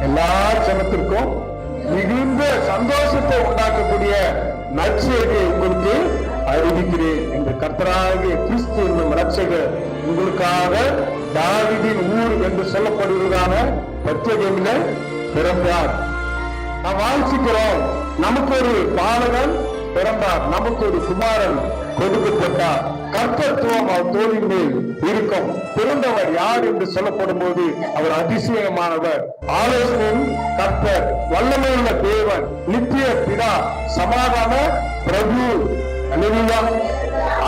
எல்லா ஜனத்திற்கும் மிகுந்த சந்தோஷத்தை உண்டாக்கக்கூடிய நற்செய்தியை உங்களுக்கு அறிவிக்கிறேன் என்று கர்த்தராகிய கிறிஸ்து என்னும் இரட்சகர் உங்களுக்காக தாவீதின் ஊர் என்று சொல்லப்படுவதான பெத்லகேமில பிறந்தார். நாம் வாசிக்கிறோம், நமக்கு ஒரு பாலகன் பிறந்தார், நமக்கு ஒரு குமாரன் கொடுக்கப்பட்டார், கர்த்தத்துவம் அவர் தோளின் மேல் இருக்கும். பிறந்தவர் யார் என்று சொல்லப்படும் போது அவர் அதிசயமானவர், ஆலோசனையின் கர்த்தர், வல்லமையுள்ள தேவன், நித்திய பிதா, சமாதான பிரபு. அல்லேலூயா.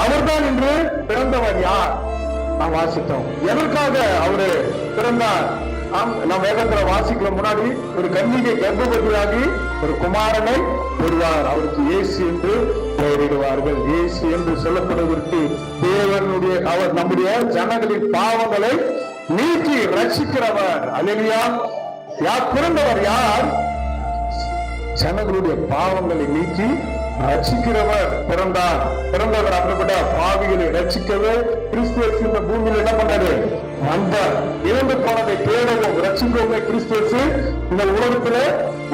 அவர்தான் என்று பிறந்தவர் யார் நாம் வாசித்தோம். எதற்காக அவரு பிறந்தார்? நாம் வேதத்துல வாசிக்கிற முன்னாடி ஒரு கன்னிகை கர்ப்பவதியாகி ஒரு குமாரனை பெறுவார், அவருக்கு இயேசு என்று பெயரிடுவார்கள். இயேசு என்று சொல்லப்படுவதற்கு தேவனுடைய அவர் நம்முடைய ஜனங்களின் பாவங்களை நீக்கி ரட்சிக்கிறவர். அல்லேலூயா. யார் பிறந்தவர்? யார்? ஜனங்களுடைய பாவங்களை நீக்கி ரட்சிக்கிறவர் பிறந்தார். பிறந்தவர் அப்படிப்பட்ட பாவிகளை ரட்சிக்கவே கிறிஸ்து இந்த பூமியில் என்ன பண்ணாரு? வந்தார். இறந்து போனதை தேடவும் ரட்சிக்கவுமே கிறிஸ்து இந்த உலகத்துல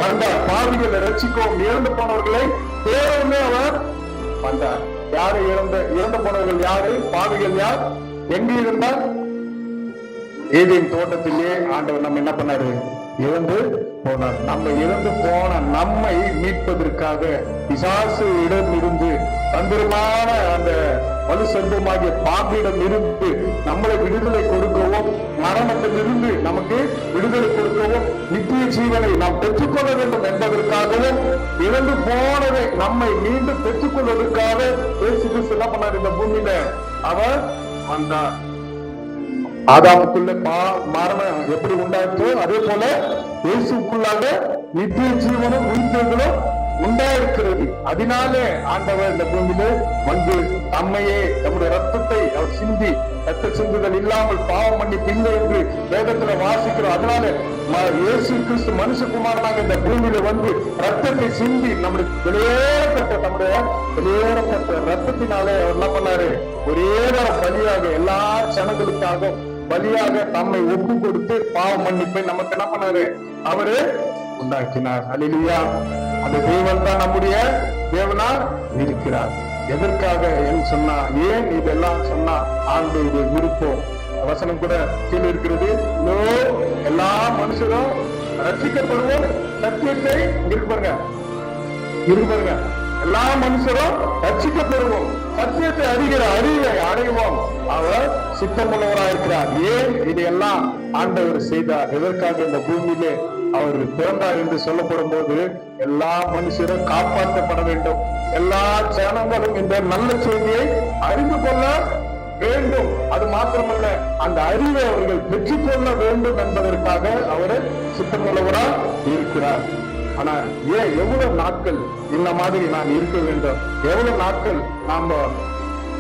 வந்தார். பாவிகளை ரட்சிக்கவும் இறந்து போனவர்களை தேடவுமே அவர் வந்தார். யாரு இறந்து போனவர்கள்? யாரு? பாவிகள் யார்? எங்க இருந்தார்? ஏதேன் தோட்டத்திலே ஆண்டவர் நம்ம என்ன பண்ணாரு? இறந்து போனார். நம்ம இறந்து போன நம்மை மீட்பதற்காக பிசாசு இடம் இருந்து தந்திரமான அந்த வலு சர்ப்பமாகிய பாம்பிடம் இருந்து நம்மளை விடுதலை கொடுக்கவும், மரணத்திலிருந்து நமக்கு விடுதலை கொடுக்கவும், நித்திய ஜீவனை நாம் பெற்றுக்கொள்ள வேண்டும் என்பதற்காகவும், இறந்து போனதை நம்மை மீண்டும் பெற்றுக்கொள்வதற்காக இயேசு கிறிஸ்து என்ன பண்ணார்? இந்த பூமியில அவர் வந்தார். ஆதாமுக்குள்ள மரணம் எப்படி உண்டாயிற்றோ அதே போல இயேசுக்குள்ளாக நித்திய ஜீவனும் உயிர்த்தெழுதலும் உண்டாயிருக்கிறது. அதனாலே ஆண்டவர் இந்த பூமியில வந்து தம்மையே நம்முடைய ரத்தத்தை அவர் சிந்தி, ரத்த சிந்துதல் இல்லாமல் பாவம் மன்னிப்பு இல்லை என்று வேதத்துல வாசிக்கிறோம். அதனால இயேசு கிறிஸ்து மனுஷகுமாரனாக இந்த பூமியில வந்து ரத்தத்தை சிந்தி நம்முடைய வெளியேறப்பட்ட ரத்தத்தினாலே அவர் என்ன பண்ணாரு? ஒரே நேரம் பலியாக எல்லா ஜனங்களுக்காக பலியாக தம்மை ஒப்பு கொடுத்து பாவ மன்னிப்பை நமக்கு என்ன பண்ணாரு? அவரு உண்டாக்கினார். அல்லேலூயா. அந்த தேவன் தான் நம்முடைய தேவனா இருக்கிறார். எதற்காக என்று சொன்னா, ஏன் இதெல்லாம் சொன்னா, ஆண்டவருடைய விருப்பம். வசனம் கூட கீழே இருக்கிறது, எல்லா மனுஷரும் ரட்சிக்கப்படுவோம், சத்தியத்தை இருப்பாருங்க, எல்லா மனுஷரும் ரட்சிக்கப்படுவோம், சத்தியத்தை அறிகிற அறிவை அடைவோம். அவர் சித்தமுள்ளவராயிருக்கிறார். ஏன் இதையெல்லாம் ஆண்டவர் செய்தார்? எதற்காக இந்த பூமியிலே அவர் பிறந்தார் என்று சொல்லப்படும் போது எல்லா மனுஷரும் காப்பாற்றப்பட வேண்டும், எல்லா ஜனங்களும் இந்த நல்ல செய்தியை அறிந்து கொள்ள வேண்டும். அது மாத்திரமல்ல, அந்த அறிவை அவர்கள் பெற்றுக்கொள்ள வேண்டும் என்பதற்காக அவர் சித்தமுள்ளவராக இருக்கிறார். ஆனா ஏன் எவ்வளவு நாட்கள் இந்த மாதிரி நான் இருக்க வேண்டும்? எவ்வளவு நாட்கள் நாம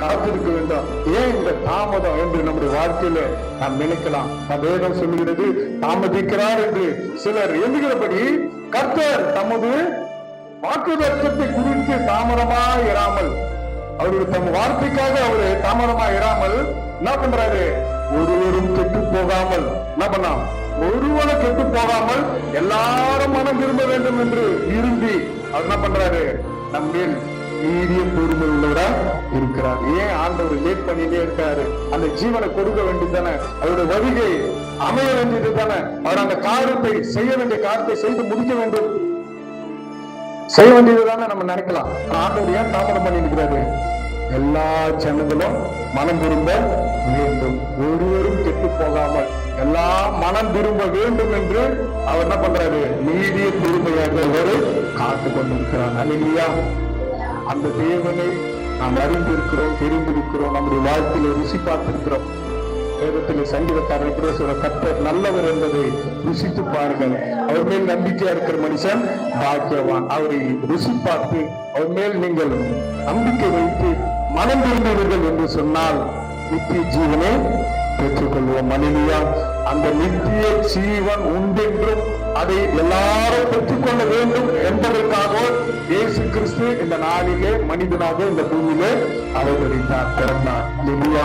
காத்திருக்க வேண்டும்? ஏன் இந்த தாமதம் என்று நம்முடைய வாழ்க்கையில நாம் நினைக்கலாம். வேதம் சொல்லுகிறது, தாமதிக்கிறார் என்று சிலர் எண்ணுகிறபடி கர்த்தர் தமது வாக்குத்தத்தத்தை குறித்து தாமதமாய் இராமல், அவருடைய தம் வார்த்தைக்காக அவரு தாமதமாய் இராமல் என்ன பண்றாரு? ஒருவரும் கெட்டு போகாமல் என்ன பண்ணாம்? ஒருவரும் கெட்டு போகாமல் எல்லாரும் மனம் திரும்ப வேண்டும் என்று விரும்பி அவர் என்ன பண்றாரு? நம்மில் நீதிய பொறுமை உள்ளவரா இருக்கிறார். ஏன் ஆண்டவர் லேட் பண்ணிட்டே இருக்காரு? அந்த ஜீவனை கொடுக்க வேண்டியதானே, அவருடைய வருகை அமைய வேண்டியது தானே, அவர் அந்த காரியத்தை செய்ய வேண்டிய காரியத்தை செய்து முடிக்க வேண்டும், செய்ய வேண்டியதுதானே நம்ம நினைக்கலாம். ஆண்டவர் ஏன் தாமதம் பண்ணி இருக்கிறாரு? எல்லா ஜனங்களும் மனம் திரும்ப வேண்டும், ஒருவரும் கெட்டு போகாமல் எல்லாம் மனம் திரும்ப வேண்டும் என்று அவர் என்ன பண்றாரு? நீதிய பொறுமையாக காத்து கொண்டிருக்கிறார். அல்லேலூயா. அந்த தேவனை நாம் அறிந்திருக்கிறோம், தெரிந்திருக்கிறோம், நம்முடைய வாழ்க்கையில ருசி பார்த்திருக்கிறோம். வேதத்திலே சங்கீதக்காரர் கூட சொல்ற, கர்த்தர் நல்லவர் என்பதை ருசித்து பாருங்கள், அவர் மேல் நம்பிக்கையா இருக்கிற மனுஷன் பாக்கியவான். அவரை ருசி பார்த்து அவர் மேல் நீங்கள் நம்பிக்கை வைத்து மனம் திரும்புவீர்கள் என்று சொன்னால் நித்திய ஜீவனை பெற்றுக்கொள்வோம். அல்லேலூயா. அந்த நித்திய ஜீவன் உண்டென்றும் அதை எல்லாரும் பெற்றுக்கொள்ள வேண்டும் என்பதற்காக இயேசு கிறிஸ்து இந்த நாளிலே மனிதனாக இந்த பூமியிலே அவதரித்தார், பிறந்தார். அல்லேலூயா.